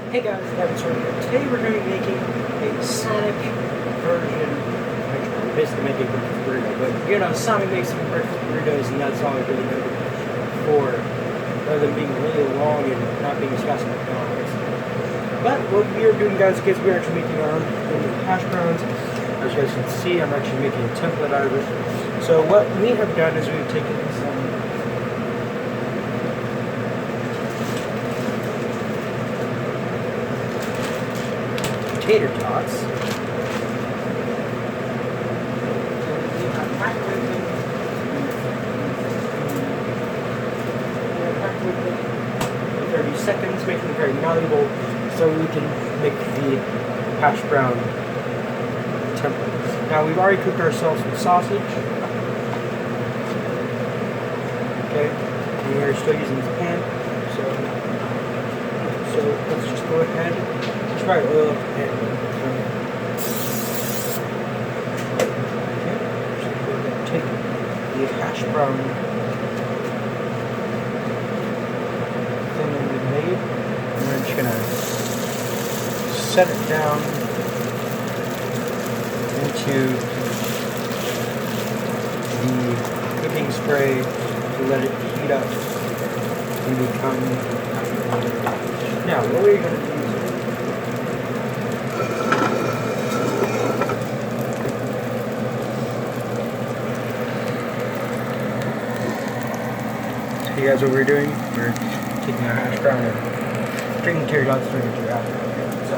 Hey guys, it's Evan here. Today we're going to be making a Sonic version. Actually, basically making a breakfast burrito, but you know, Sonic makes some breakfast burritos, and that's all I really know for, rather than being really long and not being as fast as McDonald's. But what we are doing, guys, is we're actually making our own hash browns. As you guys can see, I'm actually making a template out of it. So what we have done is we've taken some tater tots. For 30 seconds, making it very malleable so we can make the hash brown template. Now we've already cooked ourselves some sausage. Okay, and we're still using this pan. So let's just go ahead. Try oil up the pan. Okay, so we're going to take the hash brown thing that we made, and we're just going to set it down into the cooking spray to let it heat up and become. Now, what are we going to do? You guys, what we're doing? We're taking our hash brown and taking tater tots straight into your hash brown. So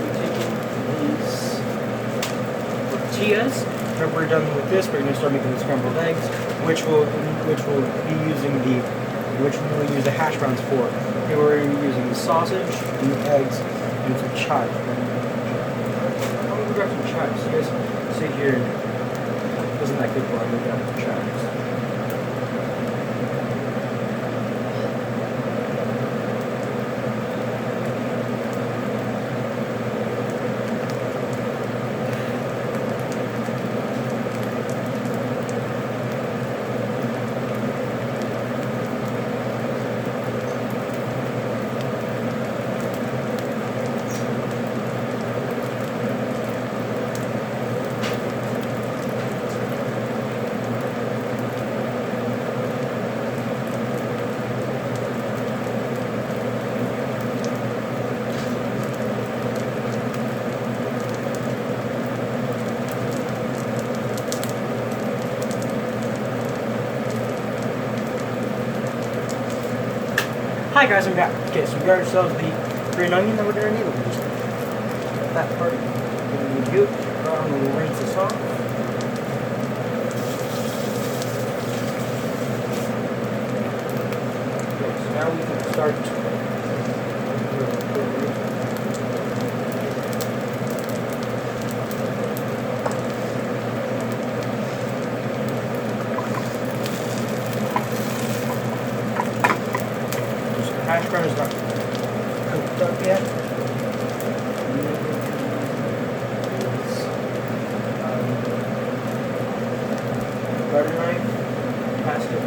we're taking these tortillas. When we're done with this, we're going to start making the scrambled eggs, which we'll use the hash browns for. Okay, we're going to be using the sausage and the eggs and some chives. I'm going to grab some chives. You guys sit here. Isn't that good for? I'm going to grab some chives. Hi guys, I'm back. Okay, so we got ourselves the green onion that we're going to need. We'll just that part. We're going to do. We'll rinse this off. Okay, so now we can start. Hash brown is not cooked up yet. Butter knife, past it.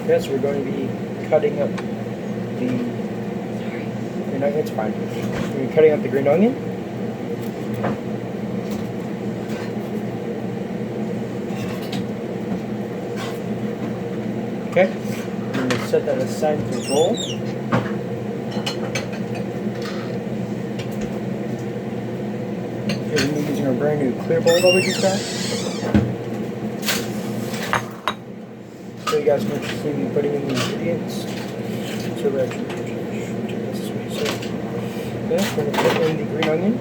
Yes, we're going to be cutting up the green onion. It's fine. We're cutting up the green onion. Okay, we're going to set that aside to a bowl. Here we're using our brand new clear bowl that we just got. So you guys can see me putting in the ingredients. So we're actually do this way. So yeah, we're going to put in the green onion.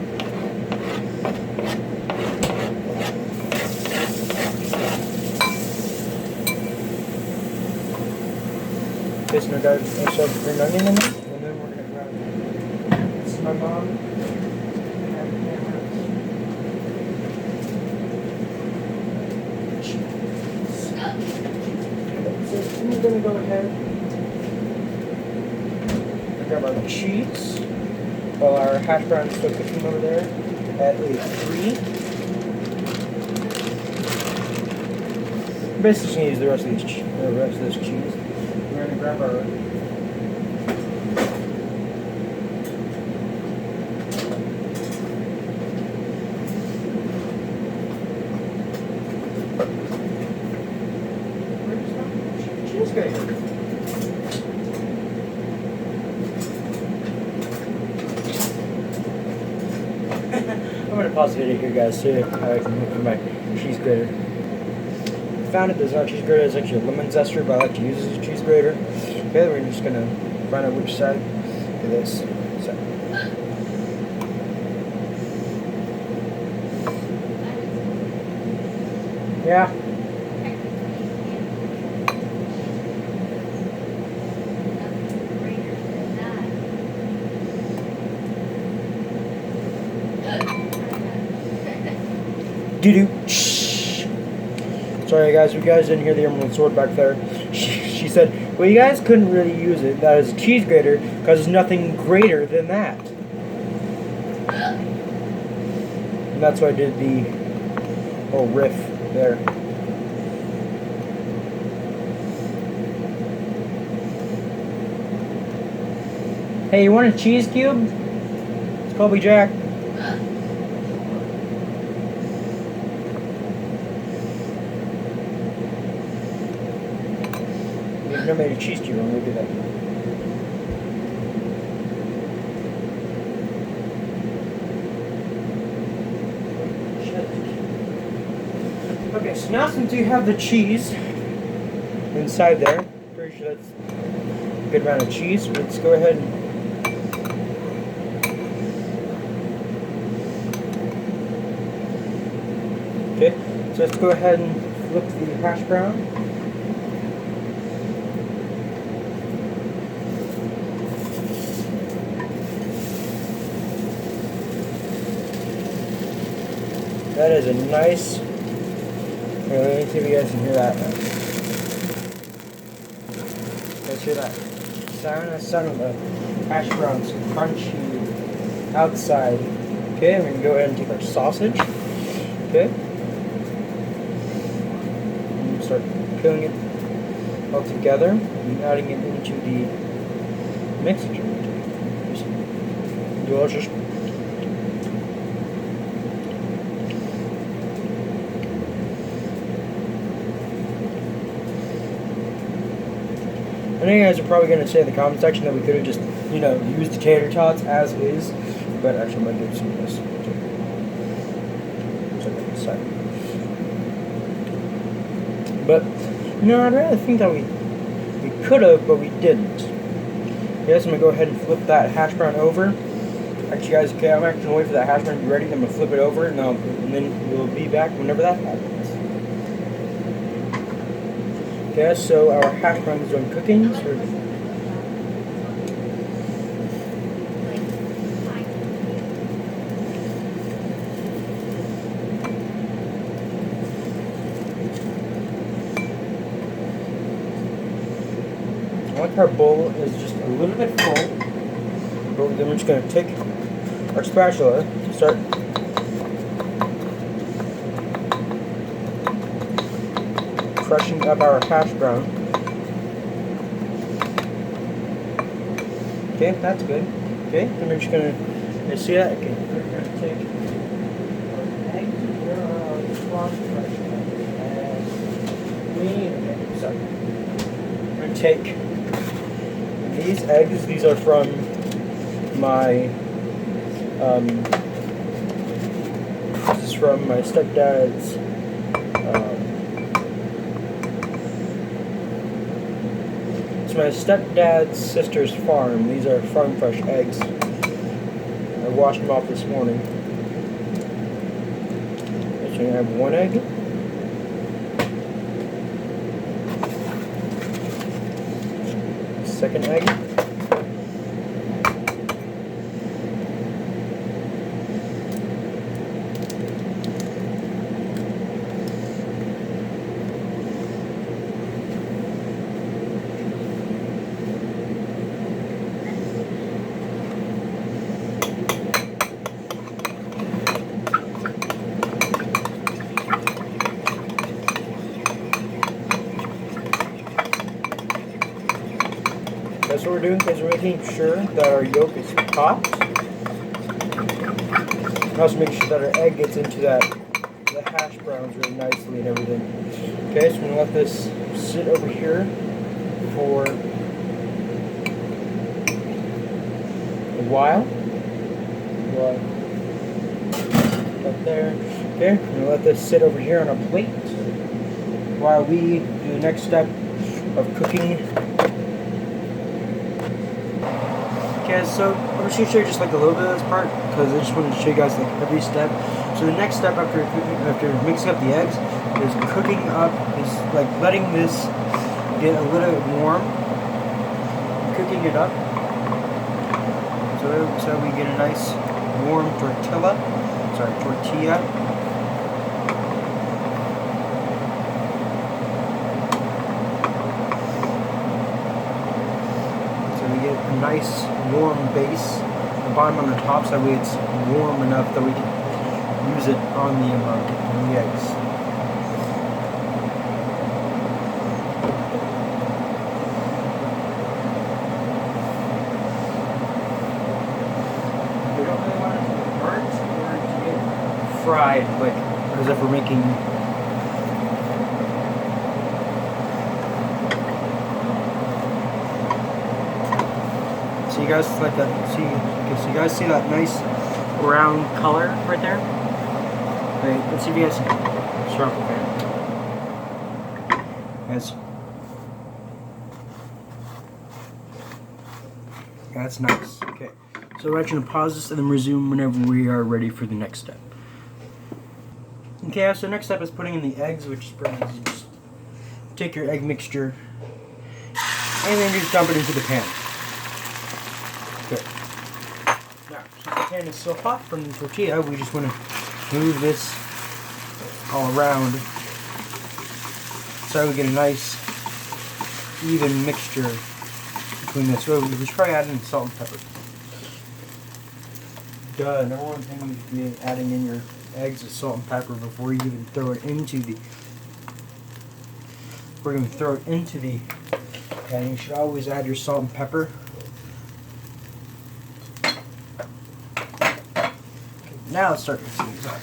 Okay, so now guys, I'll shove green onion in it, and then we're gonna grab this is my mom. So we're gonna go ahead and grab our cheese while our hash brown is still cooking over there at a 3. We're basically just gonna use the rest of this cheese. We're gonna grab our cheese grater. I'm gonna pause the video here, guys, so I can look for my cheese grater. I found it. There's not a cheese grater. It's actually a lemon zester, but I like to use it as a cheese grater. Okay, we're just gonna find out which side of this. So. Yeah. Doo-doo. Shh. Sorry guys, you guys didn't hear the Emerald Sword back there. She said, well, you guys couldn't really use it, that is a cheese grater, because there's nothing greater than that. And that's why I did the whole riff there. Hey, you want a cheese cube? It's Colby Jack. We've never made a cheese cube. I'm gonna do that. Okay, so now since you have the cheese inside there, pretty sure that's a good amount of cheese. Let's go ahead and so let's go ahead and flip the hash brown. That is a nice. Here, let me see if you guys can hear that. Let's hear that sound. That sound of the hash browns crunchy outside. Okay, and we can go ahead and take our sausage. Okay. And start peeling it all together and adding it into the mixing jar. Delicious. I know you guys are probably going to say in the comment section that we could have just, used the tater tots as is, but actually I'm going to do some of this. But, I'd rather think that we could have, but we didn't. Yes, I'm going to go ahead and flip that hash brown over. Actually, guys, okay, I'm actually going to wait for that hash brown to be ready. I'm going to flip it over, and then we'll be back whenever that happens. Okay, so our hash brown is done cooking. So I like our bowl is just a little bit full, but then we're just going to take our spatula to start crushing up our hash brown. Okay, that's good. Okay, then we're just going to see that. Okay, we're going to take our eggs. We're going to take these eggs. These are from my this is from my stepdad's it's my stepdad's sister's farm. These are farm fresh eggs. I washed them off this morning. So I have one egg. second egg. That's what we're doing because we're making sure that our yolk is popped. And also make sure that our egg gets into the hash browns really nicely and everything. Okay, so we're going to let this sit over here for a while. Up there. Okay, we're going to let this sit over here on a plate while we do the next step of cooking. Okay, so I'm just going to show you just like a little bit of this part because I just wanted to show you guys like every step. So the next step after mixing up the eggs is cooking up, is like letting this get a little bit warm, cooking it up. So we get a nice warm tortilla. So we get a nice warm base, the bottom on the top, so that way it's warm enough that we can use it on the eggs. We don't really want it to get burnt or to get fried, like as if we're making. So you guys like that? So you guys see that nice brown color right there? Wait, let's see if you guys can start with that. Yes. That's nice. Okay. So we're actually gonna pause this and then resume whenever we are ready for the next step. Okay, so the next step is putting in the eggs, which is pretty easy. Just take your egg mixture and then just dump it into the pan. Good. Now, since the pan is still hot from the tortilla, we just want to move this all around so we get a nice even mixture between this. So we should probably add in salt and pepper. Duh, number one thing you should be adding in your eggs is salt and pepper before you even throw it into the. We're going to throw it into the pan. You should always add your salt and pepper. Now let's start mixing these up.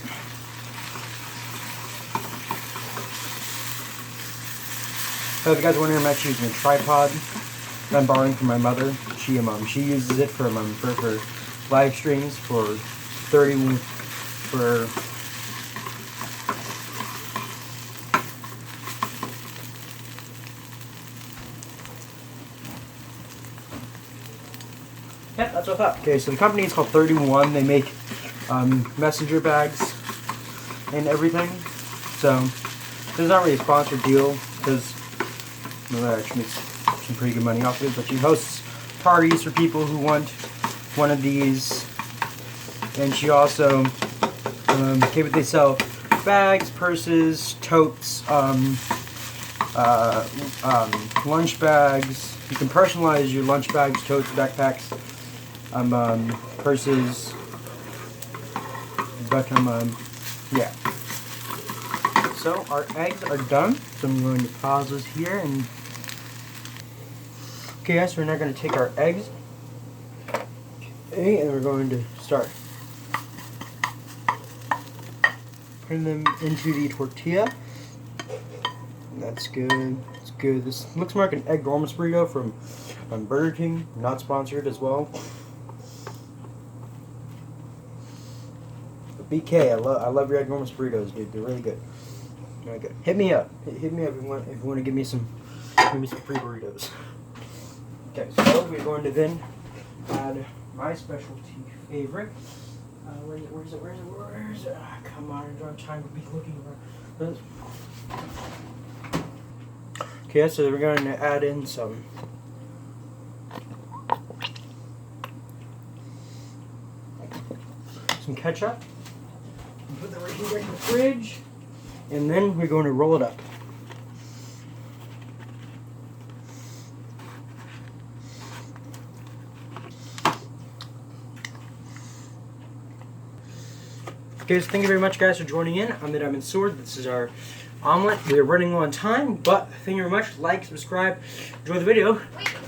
So if you guys are wondering, I'm actually using a tripod that I'm borrowing from my mother. She uses it for live streams for 30 for yeah, that's what I thought. Okay, so the company is called 31. They make messenger bags and everything. So there's not really a sponsored deal because my mother actually makes some pretty good money off of it. But she hosts parties for people who want one of these, and she also they sell bags, purses, totes, lunch bags. You can personalize your lunch bags, totes, backpacks, purses. But yeah. So our eggs are done. So I'm going to pause this here and. Okay, guys, so we're now going to take our eggs. Okay, and we're going to start putting them into the tortilla. That's good. It's good. This looks more like an egg enormous burrito from Burger King. Not sponsored as well. But BK, I love your egg enormous burritos, dude. They're really good. Really good. Hit me up. Hit me up if you want to give me some free burritos. Okay, so we're going to then add my specialty favorite. Where's it? Ah, come on, I don't have time to be looking around. Okay, so we're going to add in some some ketchup. Put that right here in the fridge. And then we're going to roll it up. Okay, so thank you very much, guys, for joining in. I'm the Diamond Sword. This is our omelet. We are running low on time, but thank you very much. Like, subscribe, enjoy the video.